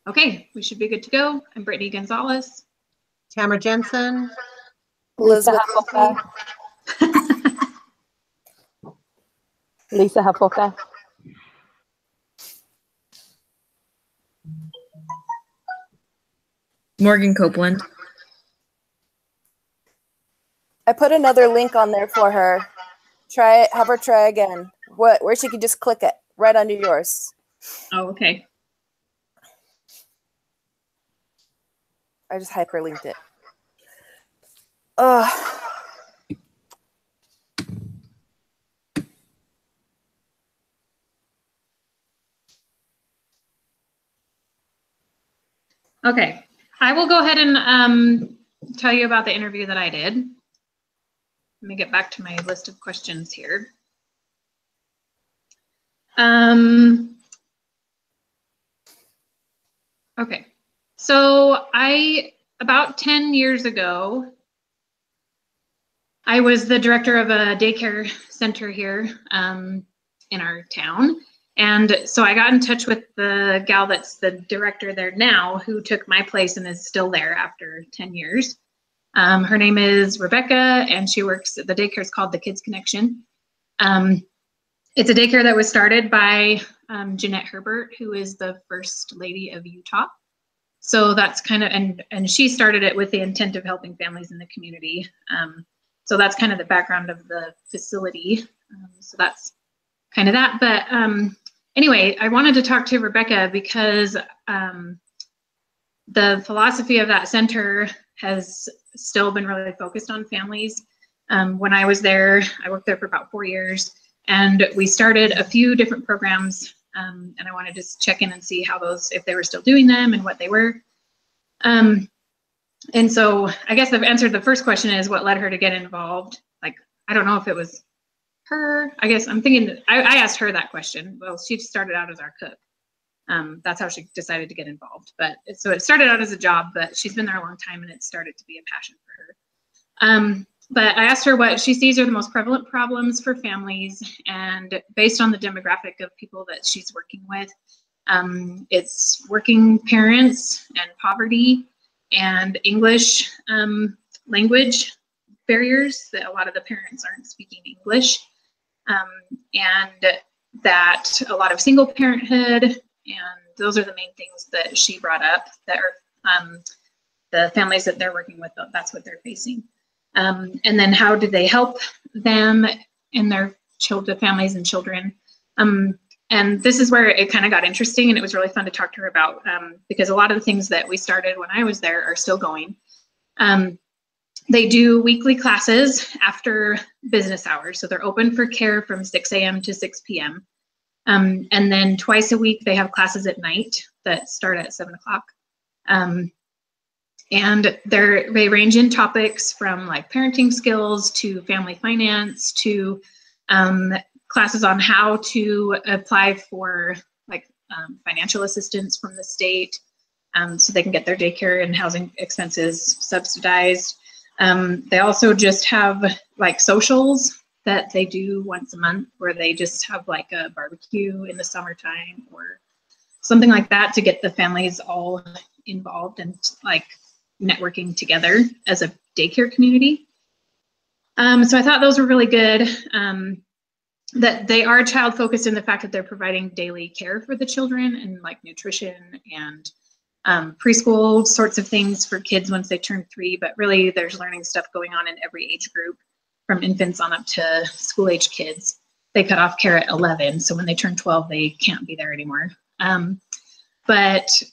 Okay, we should be good to go. I'm Brittany Gonzalez. Tamara Jensen. Elizabeth Hafoka. Lisa Hafoka. Morgan Copeland. I put another link on there for her. Try it, have her try again. Where she can just click it right under yours. Oh, okay. I just hyperlinked it. Ugh. Okay, I will go ahead and tell you about the interview that I did. Let me get back to my list of questions here. Okay, so about 10 years ago, I was the director of a daycare center here in our town. And so I got in touch with the gal that's the director there now, who took my place and is still there after 10 years. Her name is Rebecca, and she works at the daycare. It's called the Kids Connection. It's a daycare that was started by Jeanette Herbert, who is the First Lady of Utah. So that's kind of, and she started it with the intent of helping families in the community. So that's kind of the background of the facility. So that's kind of that. But anyway, I wanted to talk to Rebecca because the philosophy of that center has still been really focused on families. When I was there, I worked there for about 4 years, and we started a few different programs, and I wanted to just check in and see how those, if they were still doing them and what they were. And so I guess I've answered the first question, is what led her to get involved. Like, I don't know if it was her. I guess I'm thinking that I asked her that question. Well, she started out as our cook. That's how she decided to get involved. But so it started out as a job, but she's been there a long time, and it started to be a passion for her. But I asked her what she sees are the most prevalent problems for families, and based on the demographic of people that she's working with, it's working parents and poverty and English language barriers, that a lot of the parents aren't speaking English, and that a lot of single parenthood, and those are the main things that she brought up, that are the families that they're working with, that's what they're facing. And then how do they help them and their children, families and children. And this is where it kind of got interesting, and it was really fun to talk to her about, because a lot of the things that we started when I was there are still going. They do weekly classes after business hours. So they're open for care from 6 a.m. to 6 p.m. And then twice a week, they have classes at night that start at 7 o'clock. And they range in topics from like parenting skills to family finance to classes on how to apply for like financial assistance from the state, so they can get their daycare and housing expenses subsidized. They also just have like socials that they do once a month, where they just have like a barbecue in the summertime or something like that to get the families all involved and like networking together as a daycare community. So I thought those were really good. That they are child focused in the fact that they're providing daily care for the children and like nutrition and preschool sorts of things for kids once they turn 3, but really there's learning stuff going on in every age group, from infants on up to school age kids. They cut off care at 11, so when they turn 12, they can't be there anymore. But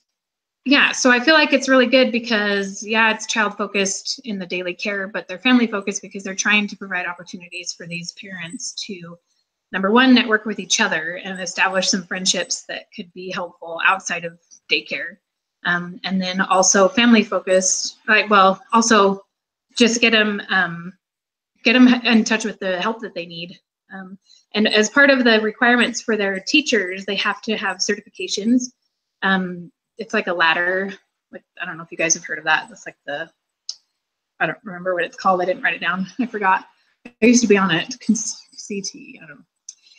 yeah, so I feel like it's really good because, yeah, it's child focused in the daily care, but they're family focused because they're trying to provide opportunities for these parents to, number one, network with each other and establish some friendships that could be helpful outside of daycare. And then also family focused, like, well, also just get them in touch with the help that they need. And as part of the requirements for their teachers, they have to have certifications. It's like a ladder. Like, I don't know if you guys have heard of that. It's like I don't remember what it's called. I didn't write it down. I forgot. I used to be on it. CT, I don't know.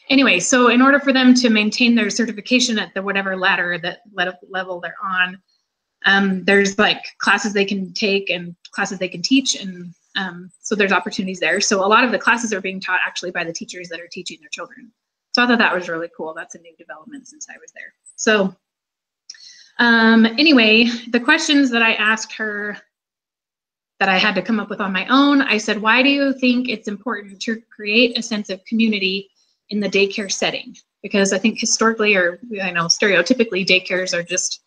anyway, so in order for them to maintain their certification at the whatever ladder that level they're on, there's like classes they can take and classes they can teach, and so there's opportunities there. So a lot of the classes are being taught actually by the teachers that are teaching their children. So I thought that was really cool. That's a new development since I was there. So anyway, the questions that I asked her that I had to come up with on my own, I said, why do you think it's important to create a sense of community in the daycare setting? Because I think historically, or I know stereotypically, daycares are just,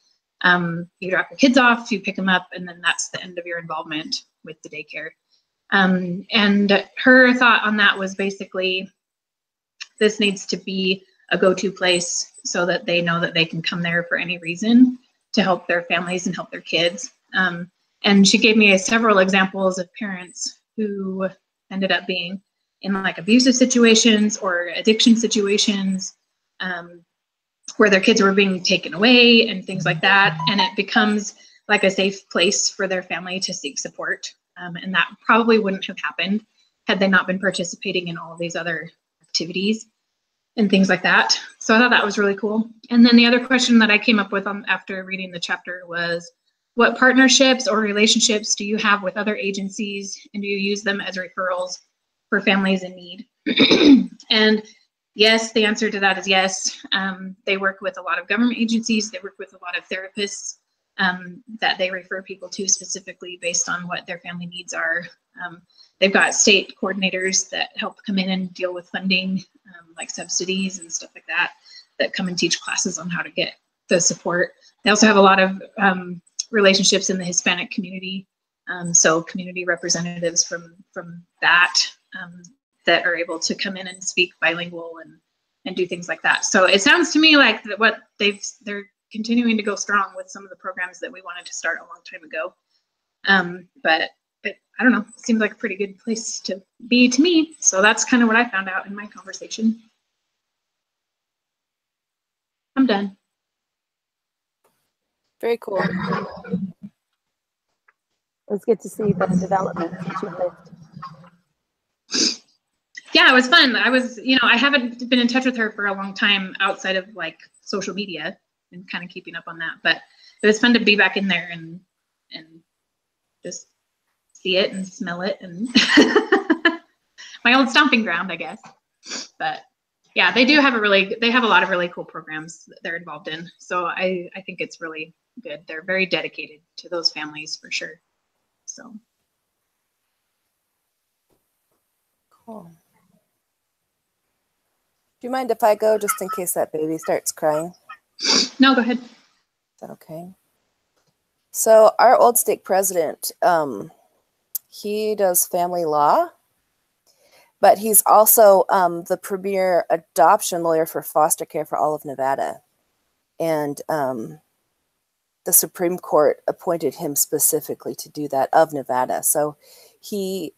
you drop your kids off, you pick them up, and then that's the end of your involvement with the daycare. And her thought on that was basically, this needs to be a go-to place so that they know that they can come there for any reason to help their families and help their kids. And she gave me several examples of parents who ended up being in like abusive situations or addiction situations, where their kids were being taken away and things like that. And it becomes like a safe place for their family to seek support. And that probably wouldn't have happened had they not been participating in all of these other activities and things like that. So I thought that was really cool. And then the other question that I came up with after reading the chapter was, what partnerships or relationships do you have with other agencies, and do you use them as referrals for families in need? And yes, the answer to that is yes. They work with a lot of government agencies. They work with a lot of therapists that they refer people to specifically based on what their family needs are. They've got state coordinators that help come in and deal with funding, like subsidies and stuff like that, that come and teach classes on how to get the support. They also have a lot of relationships in the Hispanic community. So community representatives from that that are able to come in and speak bilingual and do things like that. So it sounds to me like what they're continuing to go strong with some of the programs that we wanted to start a long time ago. But I don't know, it seems like a pretty good place to be to me. So that's kind of what I found out in my conversation. I'm done. Very cool. It was good to see the development that you've lived. Yeah, it was fun. I haven't been in touch with her for a long time outside of like social media and kind of keeping up on that. But it was fun to be back in there and just see it and smell it, and my old stomping ground, I guess. But yeah, they have a lot of really cool programs that they're involved in. So I think it's really good. They're very dedicated to those families for sure. So cool. Do you mind if I go just in case that baby starts crying? No, go ahead. Is that okay? So our old stake president, he does family law, but he's also the premier adoption lawyer for foster care for all of Nevada. And the Supreme Court appointed him specifically to do that of Nevada. So he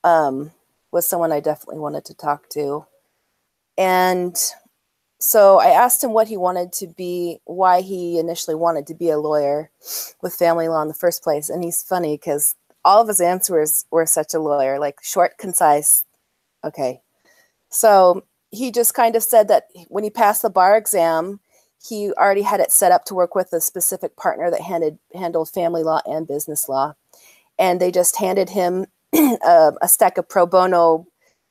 was someone I definitely wanted to talk to. And so I asked him what he wanted to be, why he initially wanted to be a lawyer with family law in the first place. And he's funny because all of his answers were such a lawyer, like short, concise. Okay. So he just kind of said that when he passed the bar exam, he already had it set up to work with a specific partner that handled family law and business law. And they just handed him a stack of pro bono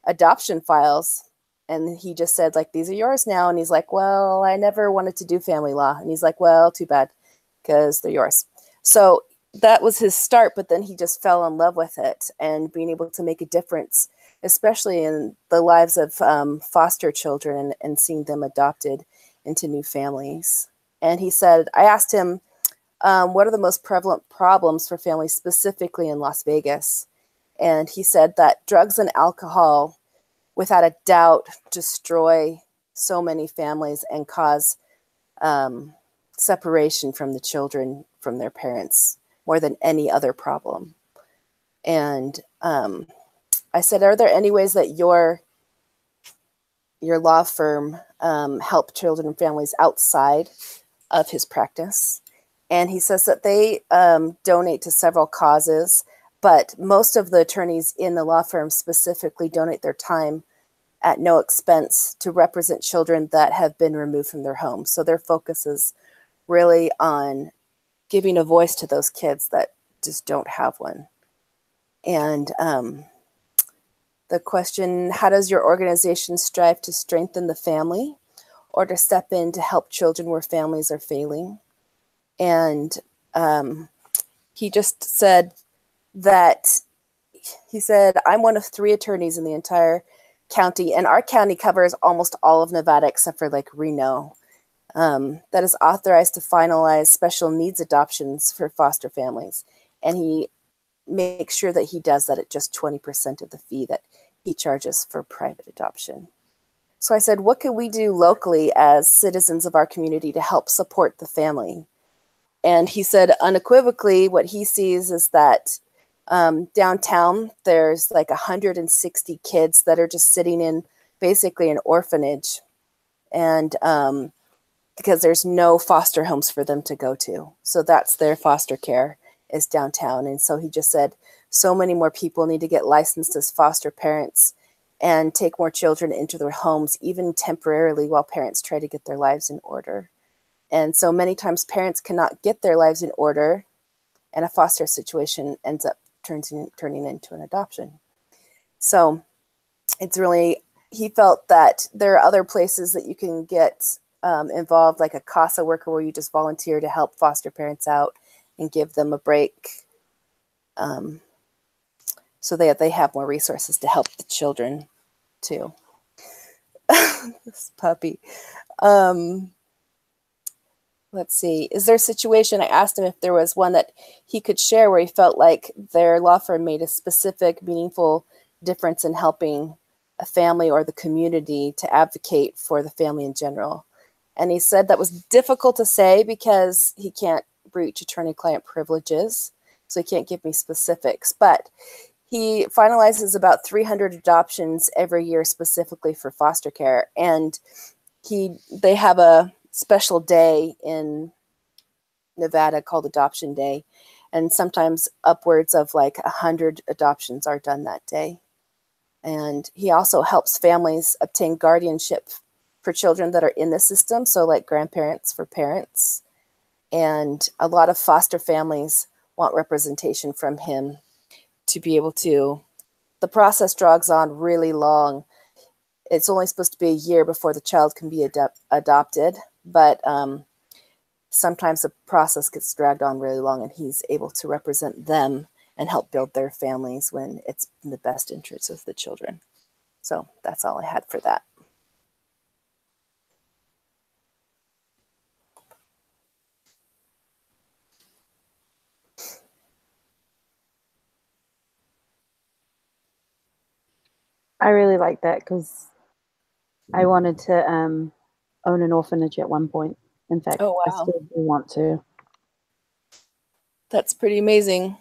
adoption files. And he just said, like, these are yours now. And he's like, well, I never wanted to do family law. And he's like, well, too bad, because they're yours. So that was his start. But then he just fell in love with it and being able to make a difference, especially in the lives of foster children and seeing them adopted into new families. And he said, I asked him, what are the most prevalent problems for families specifically in Las Vegas? And he said that drugs and alcohol, without a doubt, destroy so many families and cause separation from the children from their parents more than any other problem. And I said, are there any ways that your law firm help children and families outside of his practice? And he says that they donate to several causes, but most of the attorneys in the law firm specifically donate their time at no expense to represent children that have been removed from their homes. So their focus is really on giving a voice to those kids that just don't have one. And the question, how does your organization strive to strengthen the family or to step in to help children where families are failing? And he just said that, he said, I'm one of 3 attorneys in the entire county, and our county covers almost all of Nevada except for like Reno, that is authorized to finalize special needs adoptions for foster families. And he makes sure that he does that at just 20% of the fee that he charges for private adoption. So I said, what can we do locally as citizens of our community to help support the family? And he said unequivocally what he sees is that downtown, there's like 160 kids that are just sitting in basically an orphanage. And because there's no foster homes for them to go to. So that's their foster care is downtown. And so he just said, so many more people need to get licensed as foster parents and take more children into their homes, even temporarily, while parents try to get their lives in order. And so many times parents cannot get their lives in order, and a foster situation ends up turning into an adoption. So it's really, he felt that there are other places that you can get involved, like a CASA worker where you just volunteer to help foster parents out and give them a break, so they have more resources to help the children too. This puppy. Let's see. Is there a situation, I asked him if there was one that he could share where he felt like their law firm made a specific, meaningful difference in helping a family or the community to advocate for the family in general. And he said that was difficult to say because he can't breach attorney-client privileges, so he can't give me specifics. But he finalizes about 300 adoptions every year specifically for foster care. And they have a special day in Nevada called Adoption Day. And sometimes upwards of like 100 adoptions are done that day. And he also helps families obtain guardianship for children that are in the system. So like grandparents for parents. And a lot of foster families want representation from him to be able to, the process drags on really long. It's only supposed to be a year before the child can be adopted, but sometimes the process gets dragged on really long, and he's able to represent them and help build their families when it's in the best interest of the children. So that's all I had for that. I really like that because I wanted to own an orphanage at one point. In fact, Oh, wow. I still do want to. That's pretty amazing.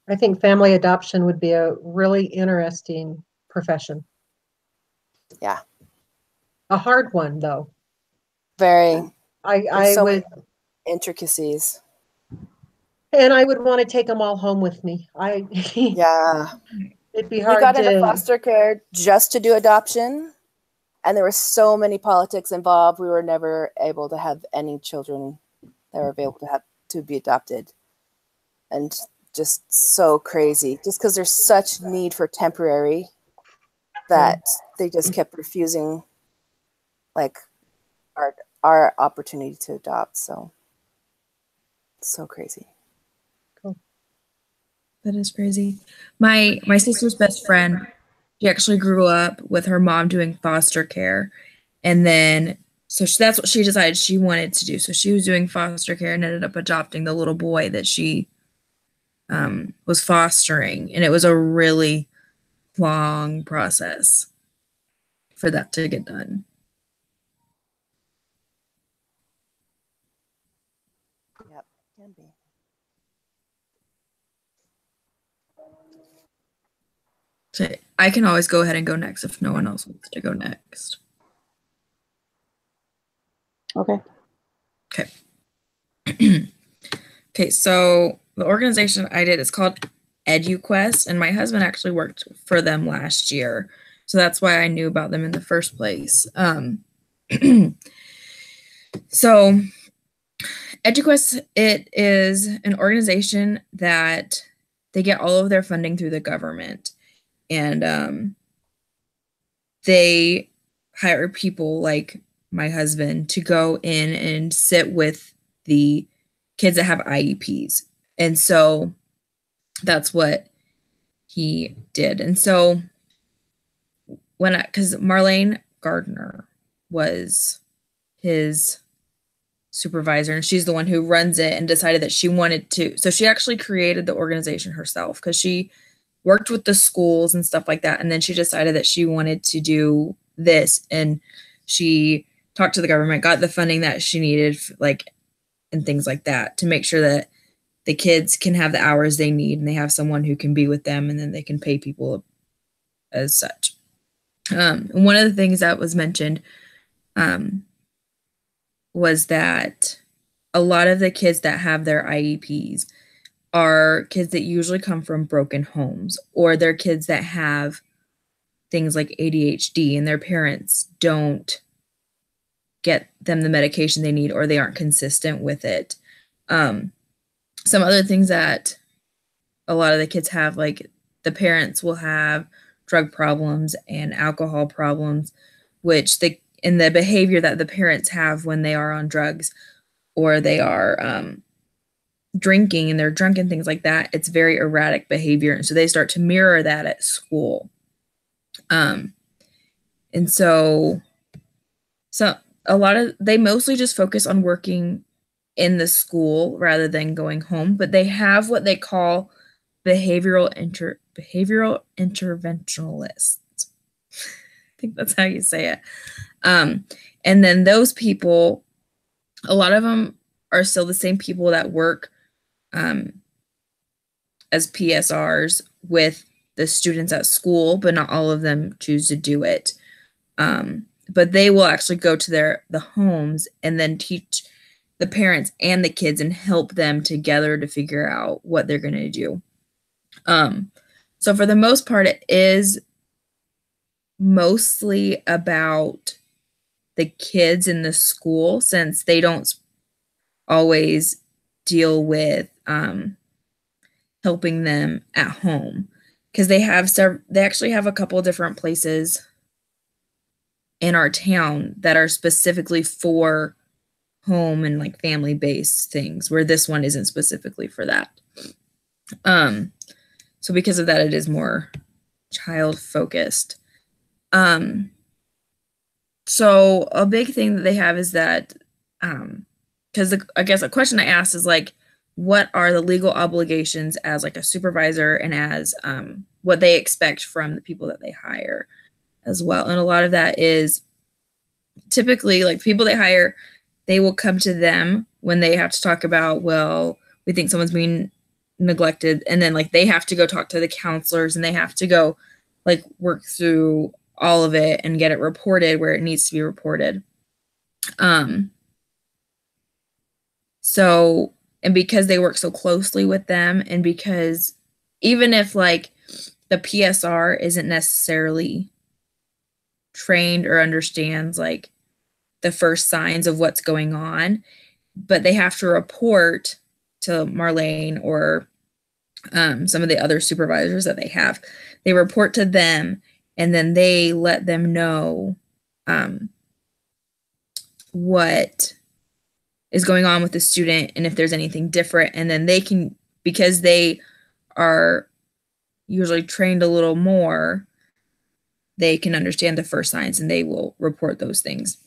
I think family adoption would be a really interesting profession. Yeah. A hard one, though. Very. I so would, many intricacies. and I would want to take them all home with me. Yeah. It'd be We hard got into to. foster care just to do adoption, and there were so many politics involved. We were never able to have any children that were available to be adopted, and just so crazy. Just because there's such need for temporary that they just kept refusing, like our opportunity to adopt. So crazy. That is crazy. My sister's best friend, she actually grew up with her mom doing foster care, and then that's what she decided she wanted to do. So she was doing foster care and ended up adopting the little boy that she was fostering, and it was a really long process for that to get done. Yep, can be. So I can always go ahead and go next if no one else wants to go next. Okay. Okay, so the organization I did is called EduQuest, and my husband actually worked for them last year. So that's why I knew about them in the first place. So EduQuest, it is an organization that they get all of their funding through the government, and they hire people like my husband to go in and sit with the kids that have IEPs. And so that's what he did. And so because Marlene Gardner was his supervisor, and she's the one who runs it and decided that she wanted to. So she actually created the organization herself because she worked with the schools and stuff like that. And then she decided that she wanted to do this, and she talked to the government, got the funding that she needed, like, and things like that to make sure that the kids can have the hours they need and they have someone who can be with them, and then they can pay people as such. And one of the things that was mentioned was that a lot of the kids that have their IEPs are kids that usually come from broken homes, or they're kids that have things like ADHD and their parents don't get them the medication they need, or they aren't consistent with it. Some other things that a lot of the kids have, like the parents will have drug problems and alcohol problems, which in the behavior that the parents have when they are on drugs or they are drinking and they're drunk and things like that, it's very erratic behavior. And so they start to mirror that at school. And so they mostly just focus on working in the school rather than going home, but they have what they call behavioral interventionalists. I think that's how you say it. And then those people, a lot of them are still the same people that work as PSRs with the students at school, but not all of them choose to do it. But they will actually go to the homes and then teach the parents and the kids and help them together to figure out what they're going to do. So for the most part, it is mostly about the kids in the school, since they don't always deal with helping them at home, because they actually have a couple different places in our town that are specifically for home and like family-based things, where this one isn't specifically for that. So because of that, it is more child-focused. So a big thing that they have is that, because I guess a question I asked is like, what are the legal obligations as like a supervisor and as what they expect from the people that they hire as well. And a lot of that is typically like people they hire, they will come to them when they have to talk about, well, we think someone's being neglected. And then like they have to go talk to the counselors and they have to go like work through all of it and get it reported where it needs to be reported. So, and because they work so closely with them, and because even if like the PSR isn't necessarily trained or understands like the first signs of what's going on, but they have to report to Marlene or some of the other supervisors that they have. They report to them, and then they let them know what is going on with the student and if there's anything different. And then they can, because they are usually trained a little more, they can understand the first signs and they will report those things.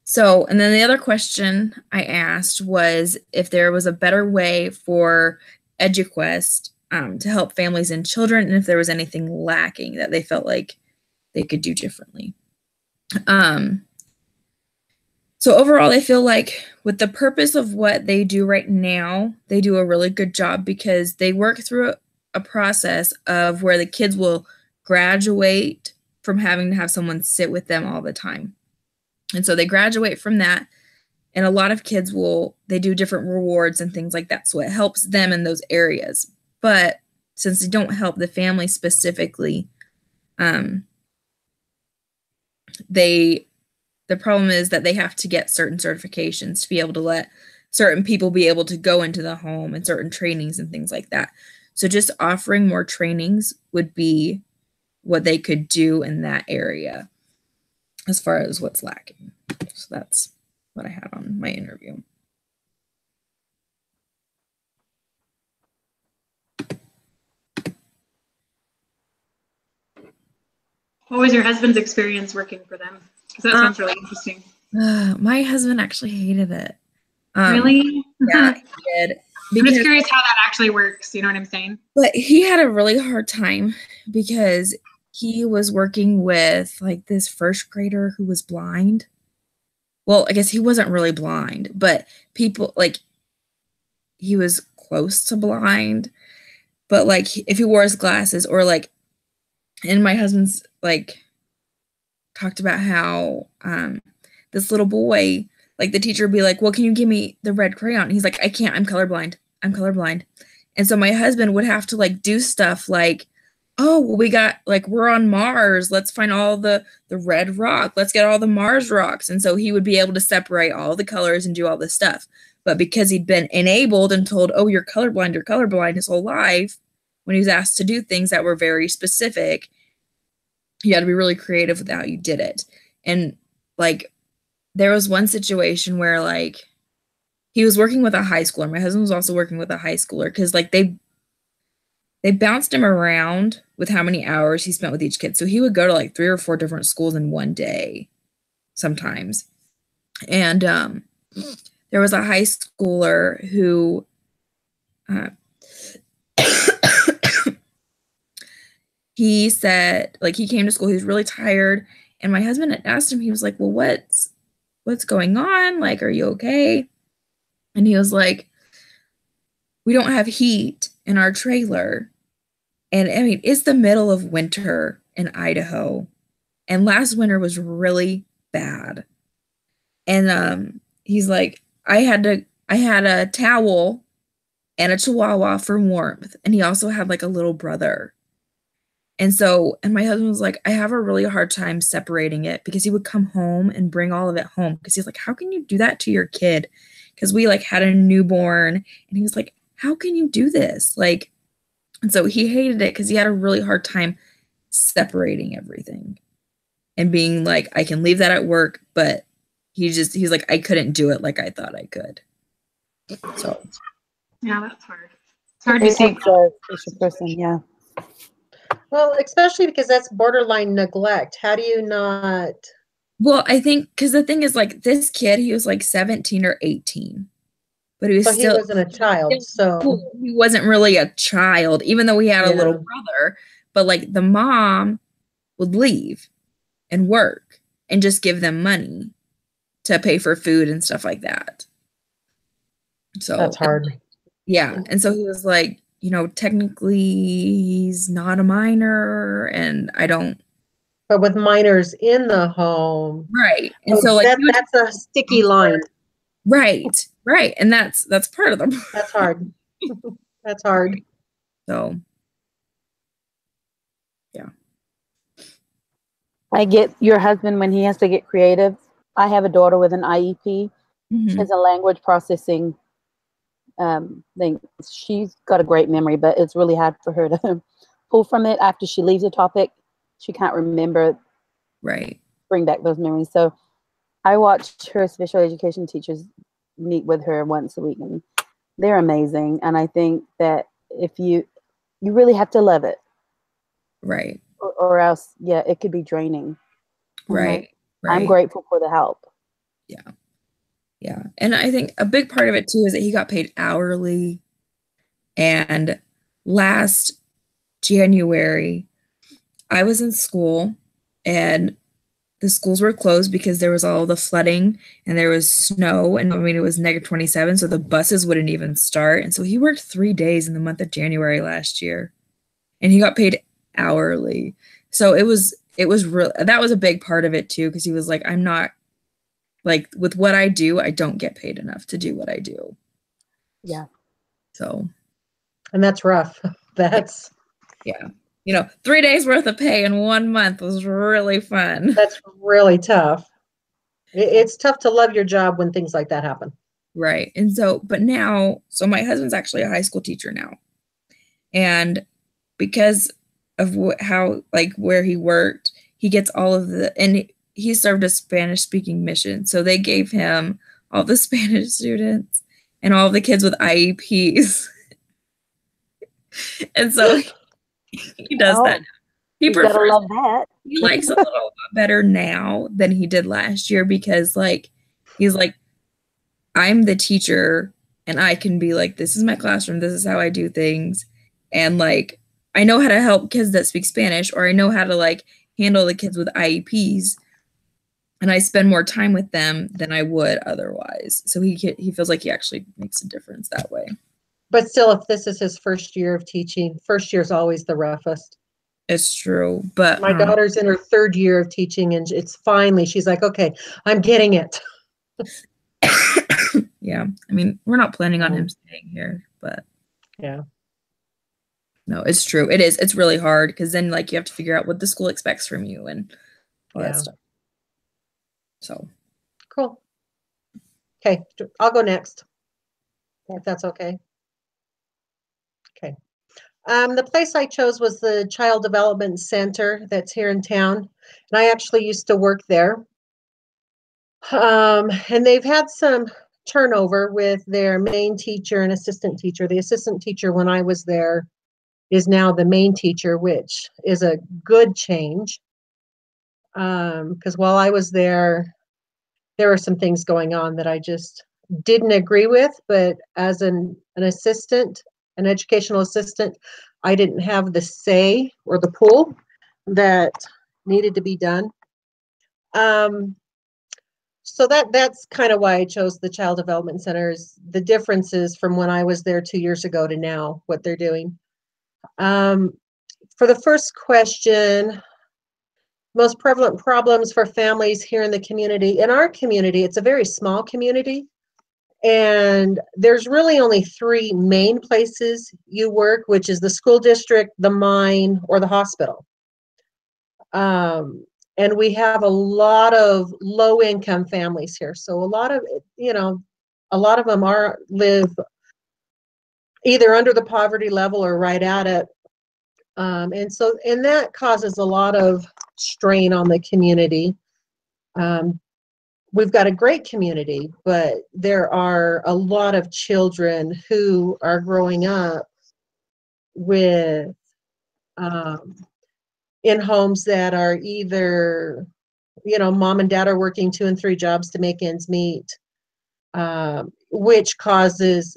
So, and then the other question I asked was if there was a better way for EduQuest to help families and children, and if there was anything lacking that they felt like they could do differently. So overall, I feel like with the purpose of what they do right now, they do a really good job, because they work through a process of where the kids will graduate from having to have someone sit with them all the time. And so they graduate from that, and a lot of kids they do different rewards and things like that. So it helps them in those areas. But since they don't help the family specifically, the problem is that they have to get certain certifications to be able to let certain people be able to go into the home and certain trainings and things like that. So just offering more trainings would be what they could do in that area as far as what's lacking. So that's what I had on my interview. What was your husband's experience working for them? Because that sounds really interesting. My husband actually hated it. Really? Yeah, he did. I'm just curious how that actually works. You know what I'm saying? But he had a really hard time because he was working with like this first grader who was blind. Well, I guess he wasn't really blind, but people like he was close to blind. But like if he wore his glasses or like, and my husband's like talked about how this little boy, like the teacher would be like, well, can you give me the red crayon? He's like, I can't, I'm colorblind. And so my husband would have to like do stuff like, oh, well, we got like, we're on Mars. Let's find all the red rock. Let's get all the Mars rocks. And so he would be able to separate all the colors and do all this stuff. But because he'd been enabled and told, oh, you're colorblind his whole life, when he was asked to do things that were very specific, you had to be really creative with how you did it. And like, there was one situation where like he was working with a high schooler. My husband was also working with a high schooler because like they bounced him around with how many hours he spent with each kid. So he would go to like 3 or 4 different schools in one day sometimes. And there was a high schooler who he said, like, he came to school, he was really tired, and my husband had asked him, he was like, well, what's going on? Like, are you okay? And he was like, we don't have heat in our trailer. And I mean, it's the middle of winter in Idaho, and last winter was really bad. And he's like, I had a towel and a chihuahua for warmth, and he also had like a little brother. And my husband was like, I have a really hard time separating it, because he would come home and bring all of it home, because he's like, how can you do that to your kid? Because we like had a newborn, and he was like, how can you do this? Like, and so he hated it because he had a really hard time separating everything and being like, I can leave that at work, but he's like, I couldn't do it like I thought I could. So yeah, that's hard. It's hard to It see. takes a special person, yeah. Well, especially because that's borderline neglect. How do you not? Well, I think because the thing is, like, this kid, he was like 17 or 18, but he was But still, he wasn't a child, so he wasn't really a child, even though he had a Yeah. little brother. But like the mom would leave and work and just give them money to pay for food and stuff like that. So that's hard. yeah. And so he was like, you know, technically he's not a minor, and I don't. But with minors in the home, Right. And so like that's a sticky line. right. And that's part of the That's hard. That's hard. So yeah. I get your husband when he has to get creative. I have a daughter with an IEP. Mhm. She has a language processing thing. She's got a great memory, but it's really hard for her to pull from it after she leaves a topic. She can't remember, Right. bring back those memories. So I watched her special education teachers meet with her once a week, and they're amazing. And I think that if you really have to love it, Right. or else, yeah, it could be draining. Right. I'm grateful for the help. Yeah. And I think a big part of it too is that he got paid hourly. And last January, I was in school, and the schools were closed because there was all the flooding and there was snow, and I mean, it was -27, so the buses wouldn't even start. And so he worked 3 days in the month of January last year, and he got paid hourly. So it was real. That was a big part of it too, because he was like, I'm not, like, with what I do, I don't get paid enough to do what I do. Yeah. So And that's rough. That's Yeah. 3 days worth of pay in 1 month was really fun. that's really tough. It's tough to love your job when things like that happen. Right. And but now, my husband's actually a high school teacher now. And because of how, where he worked, he gets all of and he served a Spanish speaking mission. So they gave him all the Spanish students and all the kids with IEPs. And so he does that now. He You gotta prefers love that. He likes it a little better now than he did last year because he's like, I'm the teacher and I can be like, this is my classroom, this is how I do things. And I know how to help kids that speak Spanish, or I know how to handle the kids with IEPs, and I spend more time with them than I would otherwise. So he feels like he actually makes a difference that way. But still, if this is his first year of teaching, first year is always the roughest. It's true, but my daughter's in her 3rd year of teaching, and it's finally, she's like, okay, I'm getting it. Yeah, I mean, we're not planning on him staying here, but yeah, no, it's true. It is. It's really hard because then you have to figure out what the school expects from you and all that stuff. So cool. Okay, I'll go next, if that's okay. Okay. The place I chose was the Child Development Center that's here in town, and I actually used to work there. And they've had some turnover with their main teacher and assistant teacher. The assistant teacher, when I was there, is now the main teacher, which is a good change. Because while I was there were some things going on that I just didn't agree with, but as an assistant, an educational assistant, I didn't have the say or the pull that needed to be done. So that's kind of why I chose the Child Development Centers. The differences from when I was there 2 years ago to now, what they're doing. For the first question, most prevalent problems for families here in the community. In our community, it's a very small community, and there's really only 3 main places you work, which is the school district, the mine, or the hospital. And we have a lot of low-income families here. So a lot of them live either under the poverty level or right at it. And that causes a lot of strain on the community. We've got a great community, but there are a lot of children who are growing up with in homes that are either, mom and dad are working 2 and 3 jobs to make ends meet, which causes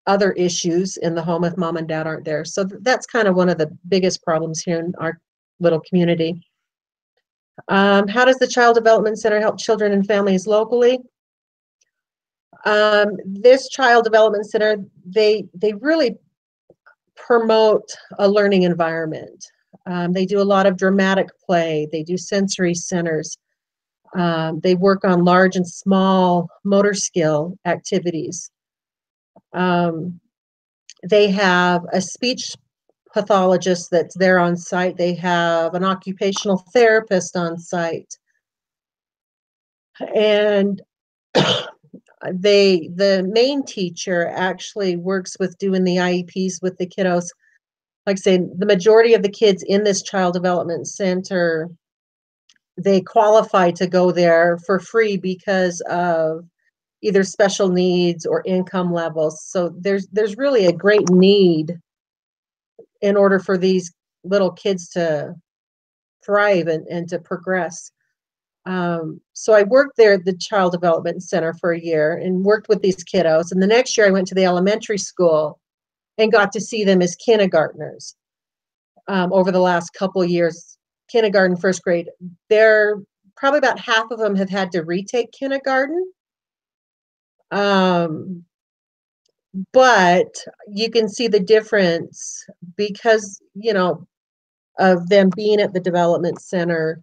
other issues in the home if mom and dad aren't there. So that's kind of one of the biggest problems here in our little community. How does the Child Development Center help children and families locally? This Child Development Center, they really promote a learning environment. They do a lot of dramatic play. They do sensory centers. They work on large and small motor skill activities. They have a speech pathologist that's there on site. They have an occupational therapist on site. And the main teacher actually works with doing the IEPs with the kiddos. Like I say, the majority of the kids in this Child Development Center, they qualify to go there for free because of either special needs or income levels. So there's really a great need in order for these little kids to thrive and to progress. So I worked there at the Child Development Center for a year and worked with these kiddos. And the next year I went to the elementary school and got to see them as kindergartners. Over the last couple of years, kindergarten, first grade, they're probably about half of them have had to retake kindergarten. But you can see the difference because, of them being at the development center.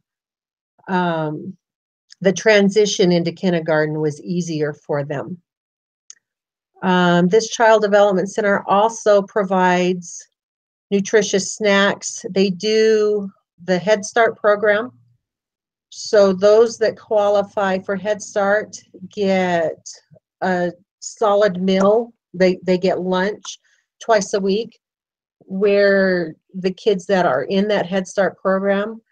The transition into kindergarten was easier for them. This Child Development Center also provides nutritious snacks. They do the Head Start program. So those that qualify for Head Start get a solid meal. They get lunch twice a week, where the kids that are in that Head Start program,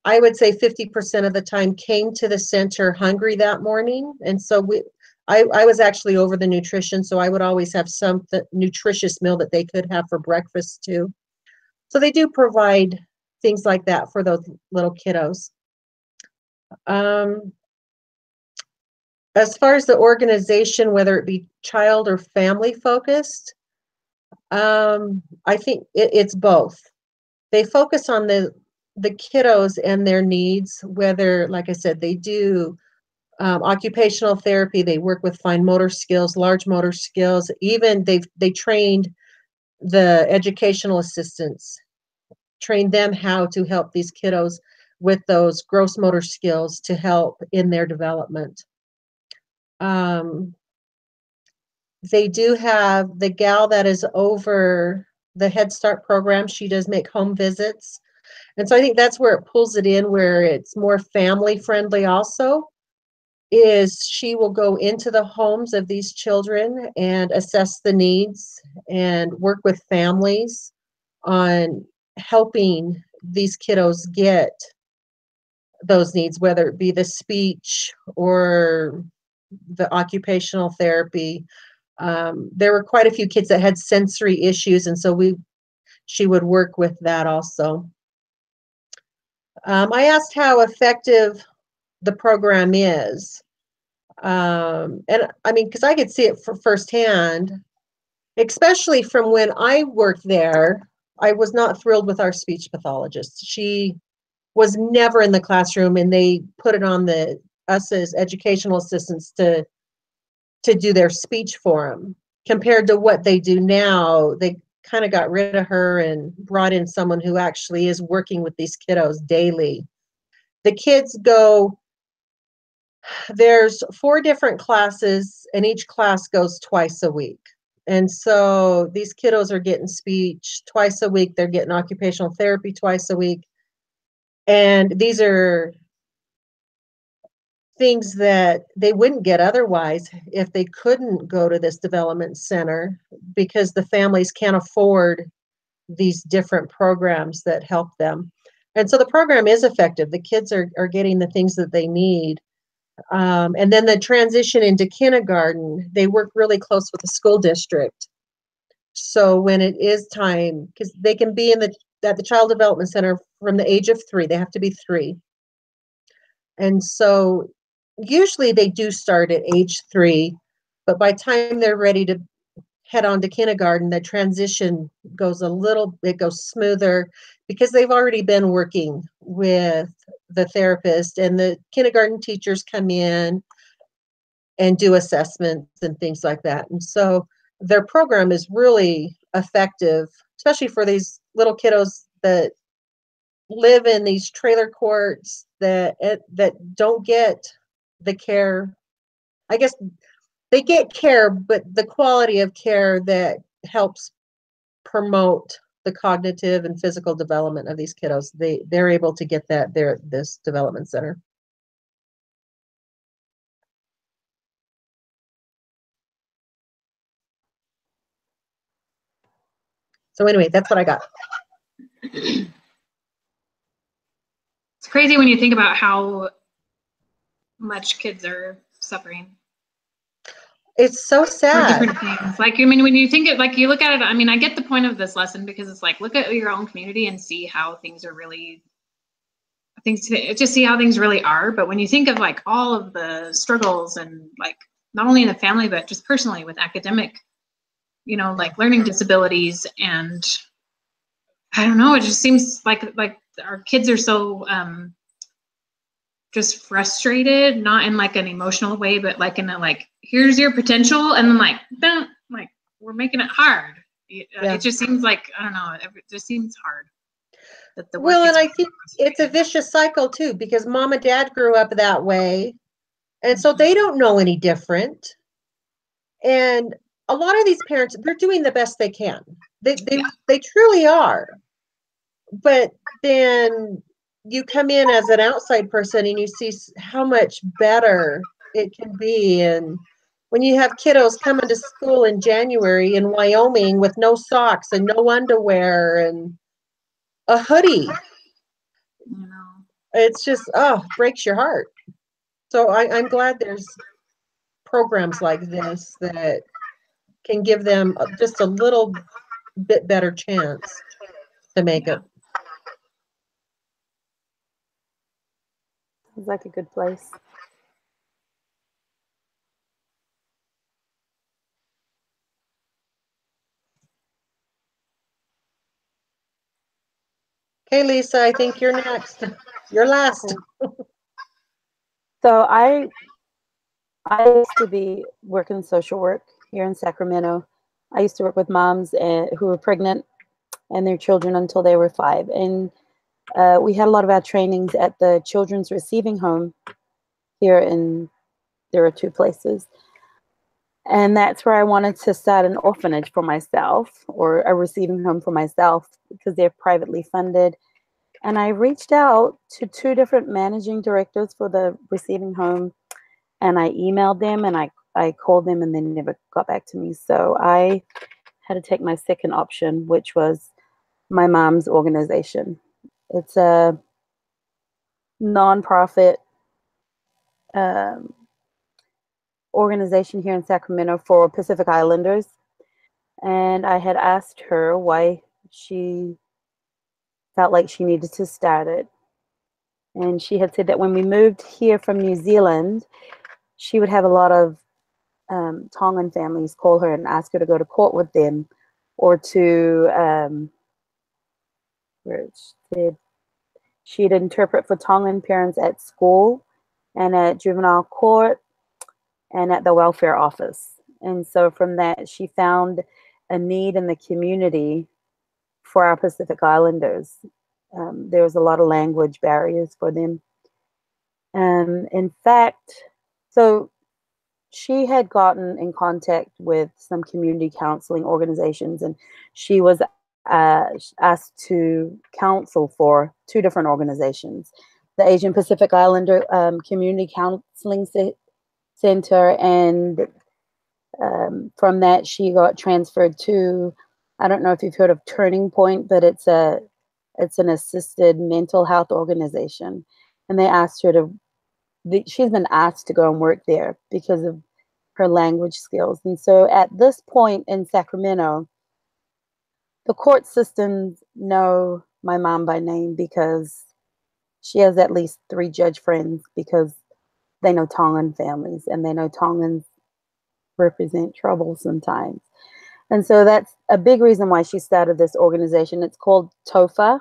I would say 50% of the time came to the center hungry that morning. And so I was actually over the nutrition, so I would always have some nutritious meal that they could have for breakfast too. So they do provide things like that for those little kiddos. As far as the organization, whether it be child or family focused, I think it's both. They focus on the kiddos and their needs, whether, like I said, they do occupational therapy, they work with fine motor skills, large motor skills, even they trained the educational assistants, trained them how to help these kiddos with those gross motor skills to help in their development. They do have the gal that is over the Head Start program. She does make home visits. And so I think that's where it pulls it in, where it's more family friendly also, is she will go into the homes of these children and assess the needs and work with families on helping these kiddos get those needs, whether it be the speech or the occupational therapy. There were quite a few kids that had sensory issues, and so she would work with that also. I asked how effective the program is. And I mean, because I could see it firsthand, especially from when I worked there. I was not thrilled with our speech pathologist. She was never in the classroom, and they put it on us as educational assistants to do their speech for them. Compared to what they do now, they kind of got rid of her and brought in someone who actually is working with these kiddos daily. The kids there's 4 different classes, and each class goes twice a week. And so these kiddos are getting speech twice a week. They're getting occupational therapy twice a week. And these are things that they wouldn't get otherwise if they couldn't go to this development center, because the families can't afford these different programs that help them. And so the program is effective. The kids are getting the things that they need. And then the transition into kindergarten, they work really close with the school district. So when it is time, because they can be at the Child Development Center from the age of 3, they have to be 3. And so usually they do start at age 3, but by the time they're ready to head on to kindergarten, the transition goes smoother, because they've already been working with the therapist, and the kindergarten teachers come in and do assessments and things like that. And so their program is really effective, especially for these little kiddos that live in these trailer courts that don't get the care. I guess they get care, but the quality of care that helps promote the cognitive and physical development of these kiddos, they're able to get that there at this development center. So anyway, that's what I got. It's crazy when you think about how much kids are suffering. It's so sad. For different things. Like, I mean, when you think it, like, you look at it, I mean, I get the point of this lesson, because it's like, look at your own community and see how things are really, just see how things really are. But when you think of like all of the struggles, and like not only in the family, but just personally with academic, like learning disabilities, and I don't know, it just seems like our kids are so just frustrated, not in like an emotional way, but like in a like, here's your potential, and then like, don't, like, we're making it hard. It just seems like, I don't know, it just seems hard. Well, and I think it's a vicious cycle too, because mom and dad grew up that way, and so they don't know any different. And a lot of these parents, they're doing the best they can. They truly are. But then you come in as an outside person and you see how much better it can be. And when you have kiddos coming to school in January in Wyoming with no socks and no underwear and a hoodie, it's just, breaks your heart. So I'm glad there's programs like this that can give them just a little bit better chance to make it. Sounds like a good place. Okay, Lisa, I think you're next. You're last. So I used to be working social work here in Sacramento. I used to work with moms who were pregnant and their children until they were 5. And we had a lot of our trainings at the Children's Receiving Home here there are 2 places. And that's where I wanted to start an orphanage for myself, or a receiving home for myself, because they're privately funded. And I reached out to 2 different managing directors for the receiving home, and I emailed them and I called them, and they never got back to me. So I had to take my second option, which was my mom's organization. It's a nonprofit organization here in Sacramento for Pacific Islanders. And I had asked her why she felt like she needed to start it. And she had said that when we moved here from New Zealand, she would have a lot of Tongan families call her and ask her to go to court with them, or to where she'd interpret for Tongan parents at school and at juvenile court and at the welfare office. And so from that, she found a need in the community for our Pacific Islanders. There was a lot of language barriers for them. In fact, so she had gotten in contact with some community counseling organizations, and she was asked to counsel for 2 different organizations: the Asian Pacific Islander Community Counseling Center, and from that she got transferred to, I don't know if you've heard of Turning Point, but it's an assisted mental health organization, and they asked her to. She's been asked to go and work there because of her language skills. And so at this point in Sacramento, the court systems know my mom by name because she has at least 3 judge friends, because they know Tongan families and they know Tongans represent trouble sometimes. And so that's a big reason why she started this organization. It's called TOFA.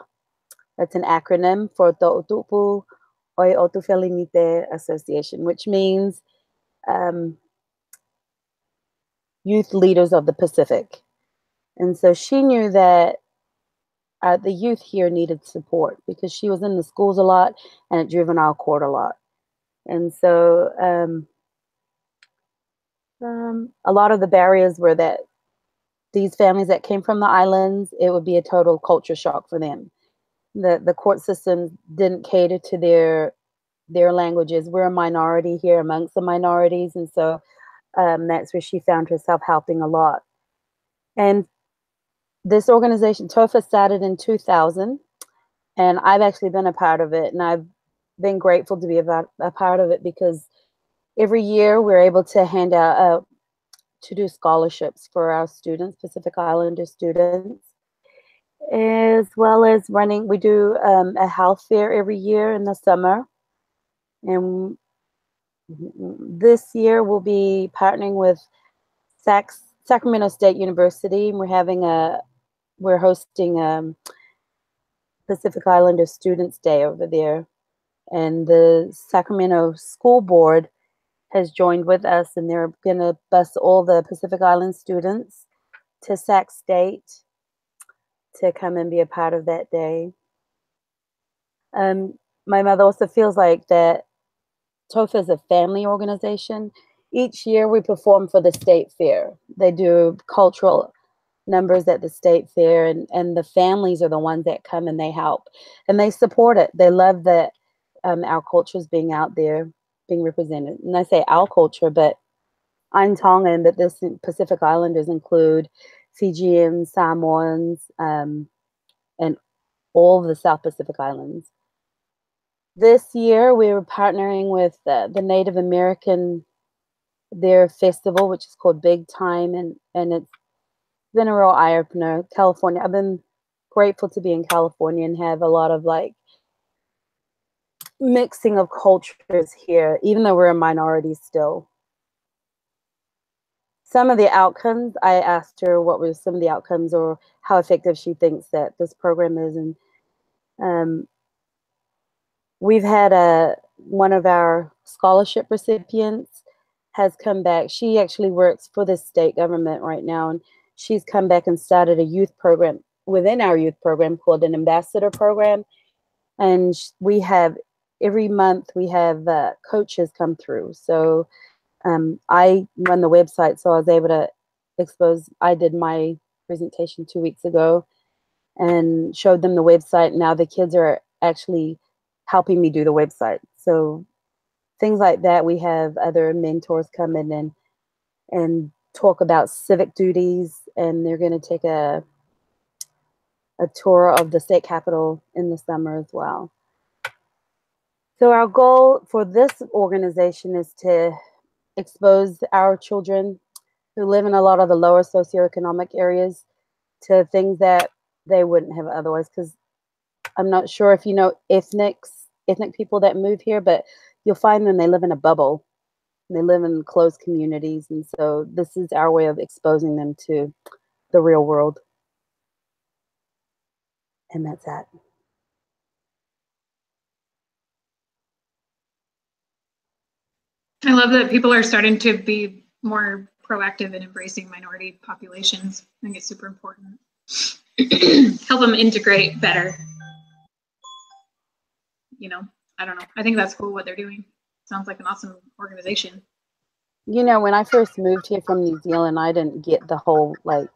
That's an acronym for To'utupu Oi Otufelinite Association, which means Youth Leaders of the Pacific. And so she knew that the youth here needed support, because she was in the schools a lot and at juvenile court a lot. And so a lot of the barriers were that these families that came from the islands, it would be a total culture shock for them. The court system didn't cater to their languages. We're a minority here amongst the minorities, and so that's where she found herself helping a lot. And this organization, TOFA, started in 2000, and I've actually been a part of it, and I've been grateful to be a part of it, because every year we're able to hand out to do scholarships for our students, Pacific Islander students, as well as we do a health fair every year in the summer. And this year we'll be partnering with Sacramento State University, and we're hosting Pacific Islander Students Day over there. And the Sacramento School Board has joined with us, and they're going to bus all the Pacific Island students to Sac State to come and be a part of that day. My mother also feels like that TOFA is a family organization. Each year we perform for the state fair. They do cultural numbers at the state fair, and the families are the ones that come and they help and they support it. They love that our culture is being out there, being represented. And I say our culture, but I'm Tongan, but this Pacific Islanders include Fijians, Samoans, and all of the South Pacific Islands. This year, we were partnering with the Native American, their festival, which is called Big Time, and it's been a real eye-opener. California, I've been grateful to be in California and have a lot of like mixing of cultures here, even though we're a minority still. Some of the outcomes, I asked her what were some of the outcomes or how effective she thinks that this program is. And we've had one of our scholarship recipients has come back. She actually works for the state government right now, and she's come back and started a youth program within our youth program called an ambassador program. And we have, every month we have coaches come through. So I run the website, so I was able to expose, I did my presentation 2 weeks ago and showed them the website. Now the kids are actually helping me do the website. So things like that. We have other mentors come in and talk about civic duties, and they're going to take a tour of the state capitol in the summer as well. So our goal for this organization is to expose our children who live in a lot of the lower socioeconomic areas to things that they wouldn't have otherwise. Because I'm not sure if you know ethnic people that move here, but you'll find them, they live in a bubble. They live in closed communities. And so this is our way of exposing them to the real world. And that's that. I love that people are starting to be more proactive in embracing minority populations. I think it's super important. Help them integrate better. You know, I don't know. I think that's cool what they're doing. Sounds like an awesome organization. You know, when I first moved here from New Zealand, I didn't get the whole, like,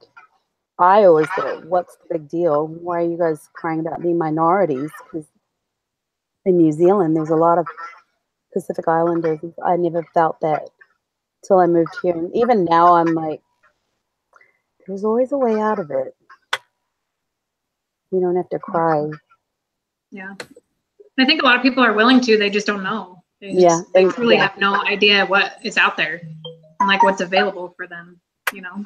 I always thought, what's the big deal? Why are you guys crying about being minorities? Because in New Zealand, there's a lot of Pacific Islanders. I never felt that till I moved here. And even now, I'm like, there's always a way out of it. You don't have to cry. Yeah. I think a lot of people are willing to, they just don't know. They truly have no idea what is out there and like what's available for them, you know?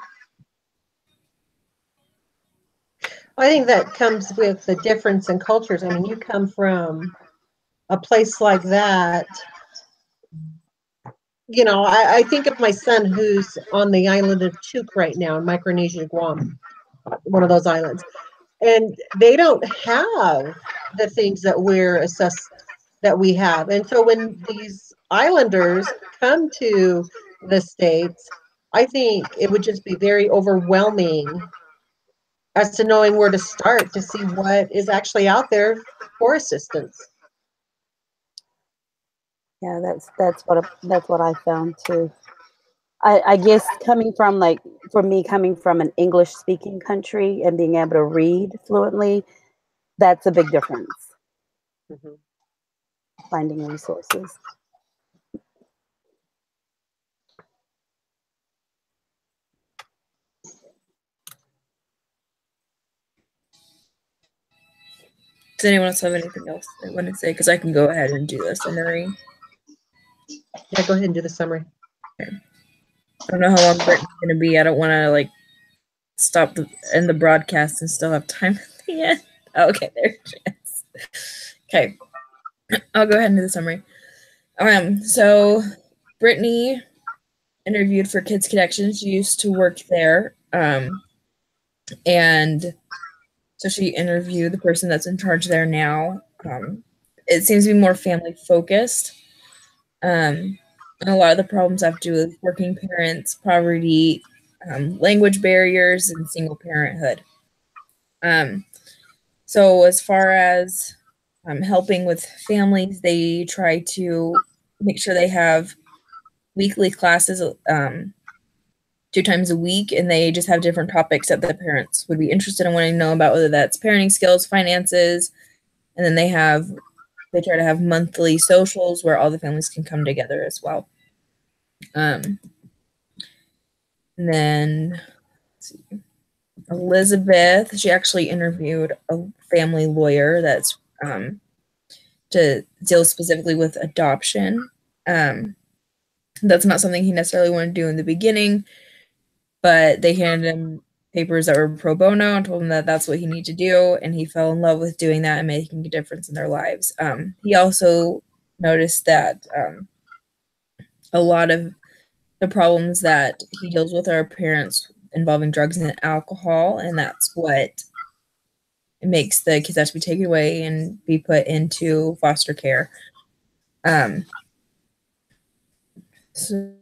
I think that comes with the difference in cultures. I mean, you come from a place like that. You know, I think of my son who's on the island of Chuuk right now in Micronesia, Guam, one of those islands. And they don't have the things that that we have. And so when these islanders come to the States, I think it would just be very overwhelming as to knowing where to start to see what is actually out there for assistance. Yeah, that's what I found too. I guess coming from, like, for me, coming from an English speaking country and being able to read fluently, that's a big difference. Mm-hmm. Finding resources. Does anyone else have anything else they want to say? Because I can go ahead and do a summary. Yeah, go ahead and do the summary. Okay. I don't know how long Brittany's going to be. I don't want to, like, stop end the broadcast and still have time at the end. Oh, okay, there she is. Okay. I'll go ahead and do the summary. So Brittany interviewed for Kids Connection. She used to work there. And so she interviewed the person that's in charge there now. It seems to be more family focused. And a lot of the problems have to do with working parents, poverty, language barriers, and single parenthood. So as far as helping with families, they try to make sure they have weekly classes 2 times a week, and they just have different topics that the parents would be interested in wanting to know about, whether that's parenting skills, finances, and then they try to have monthly socials where all the families can come together as well. And then, let's see, Elizabeth, she actually interviewed a family lawyer that's to deal specifically with adoption. That's not something he necessarily wanted to do in the beginning, but they handed him papers that were pro bono and told him that that's what he needed to do, and he fell in love with doing that and making a difference in their lives. He also noticed that a lot of the problems that he deals with are parents involving drugs and alcohol, and that's what makes the kids have to be taken away and be put into foster care. So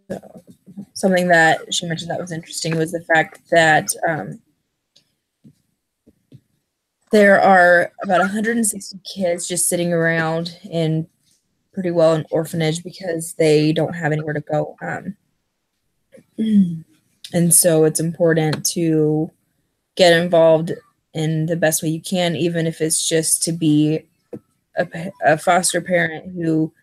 something that she mentioned that was interesting was the fact that there are about 160 kids just sitting around in pretty well an orphanage because they don't have anywhere to go. And so it's important to get involved in the best way you can, even if it's just to be a foster parent who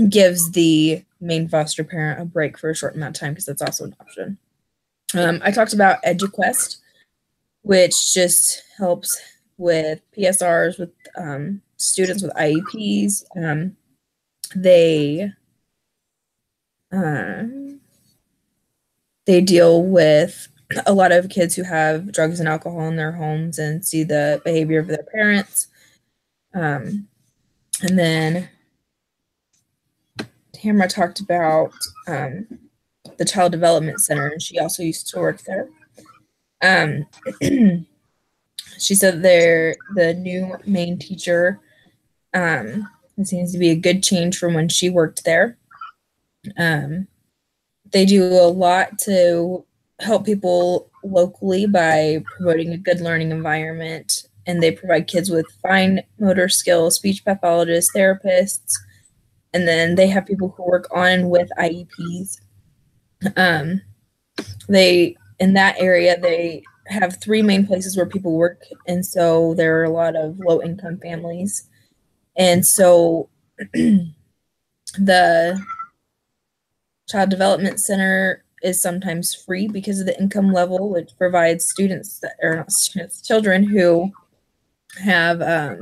gives the main foster parent a break for a short amount of time, because that's also an option. I talked about EduQuest, which just helps with PSRs, with students with IEPs. They deal with a lot of kids who have drugs and alcohol in their homes and see the behavior of their parents. And then Tamara talked about the Child Development Center, and she also used to work there. She said the new main teacher, it seems to be a good change from when she worked there. They do a lot to help people locally by promoting a good learning environment, and they provide kids with fine motor skills, speech pathologists, therapists, and then they have people who work on with IEPs. In that area, they have 3 main places where people work, and so there are a lot of low-income families. And so the Child Development Center is sometimes free because of the income level, which provides students that are not students, children who have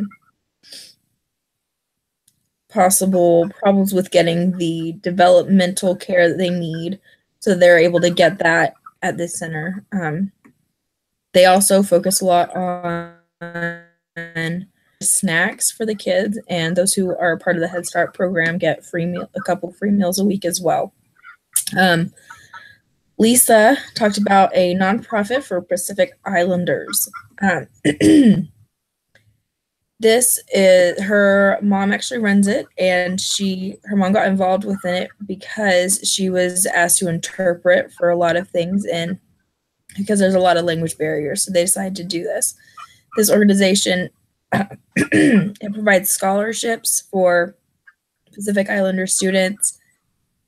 possible problems with getting the developmental care that they need, so they're able to get that at this center. They also focus a lot on snacks for the kids, and those who are part of the Head Start program get a couple free meals a week as well. Lisa talked about a nonprofit for Pacific Islanders. This is her mom actually runs it, and her mom got involved within it because she was asked to interpret for a lot of things, and because there's a lot of language barriers, so they decided to do this. This organization it provides scholarships for Pacific Islander students.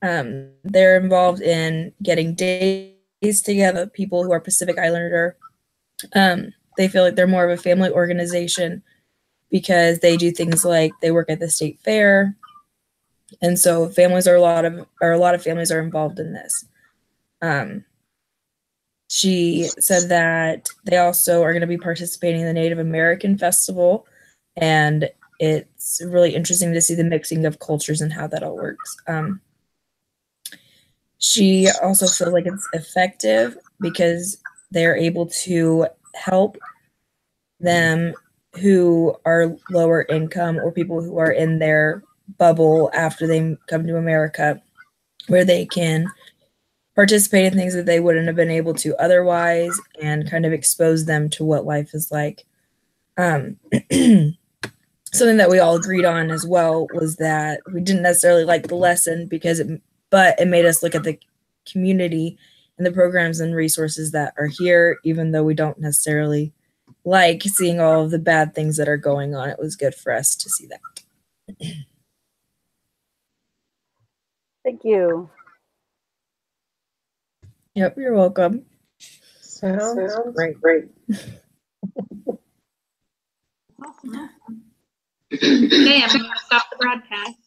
They're involved in getting days together, people who are Pacific Islander. They feel like they're more of a family organization because they do things like they work at the state fair, and so a lot of families are involved in this. She said that they also are going to be participating in the Native American Festival, and it's really interesting to see the mixing of cultures and how that all works. She also feels like it's effective because they're able to help them who are lower income or people who are in their bubble after they come to America, where they can participate in things that they wouldn't have been able to otherwise and kind of expose them to what life is like. Something that we all agreed on as well was that we didn't necessarily like the lesson but it made us look at the community and the programs and resources that are here, even though we don't necessarily like seeing all of the bad things that are going on. It was good for us to see that. Thank you. Yep, you're welcome. Sounds great. Awesome. Okay, I'm going to stop the broadcast.